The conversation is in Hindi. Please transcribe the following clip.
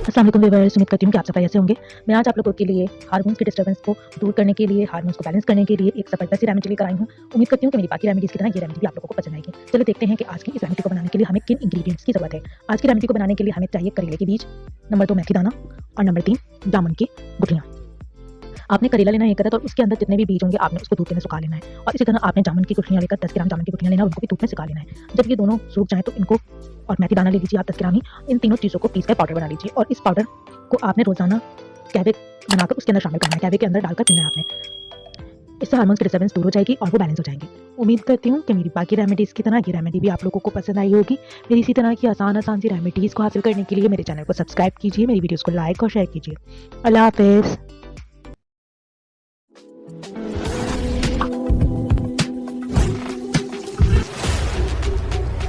अस्सलाम वालेकुम व्यूअर्स, उम्मीद करती हूँ कि आप सब ऐसे होंगे। मैं आज आप लोगों के लिए हार्मोन्स के डिस्टर्बेंस को दूर करने के लिए, हार्मोन्स को बैलेंस करने के लिए एक ज़बरदस्त सी रेमेडी लेकर आई हूँ। उम्मीद करती हूँ कि मेरी बाकी रेमेडीज़ की तरह ये रेमेडी भी आप लोगों को पसंद आएगी। चलो देखते हैं कि आज की इस रेमेडी को बनाने के लिए हमें किन इंग्रीडिएंट्स की ज़रूरत है। आज की रेमेडी को बनाने के लिए हमें चाहिए करेले के बीज, नंबर 2 मेथी दाना और नंबर 3 जामुन की गुठलियाँ। आपने करेला लेना है 1 अदद और उसके अंदर जितने भी बीज होंगे आपने उसको धूप में सुखा लेना है। और इसी तरह आपने जामुन की गुठलियाँ लेकर 10 ग्राम जामुन की गुठलियाँ लेना है और उनको भी धूप में सुखा लेना है। जब ये दोनों सूख जाएँ तो इनको, और मेथी दाना ले लीजिए आप 10 ग्राम ही। इन तीनों चीज़ों को पीस कर पाउडर बना लीजिए और इस पाउडर को आपने रोज़ाना कहवे बनाकर उसके अंदर शामिल करना है। कहवे के अंदर डालकर पीना है आपने। इससे हार्मोन्स की डिस्टर्बेंस दूर हो जाएगी और वो बैलेंस हो जाएंगे। उम्मीद करती हूँ कि मेरी बाकी रेमेडीज़ की तरह ये रेमेडी भी आप लोगों को पसंद आई होगी। मेरी इसी तरह की आसान सी रेमेडीज़ को हासिल करने के लिए मेरे चैनल को सब्सक्राइब कीजिए, मेरी वीडियोज़ को लाइक और शेयर कीजिए। अल्लाह हाफ़िज़।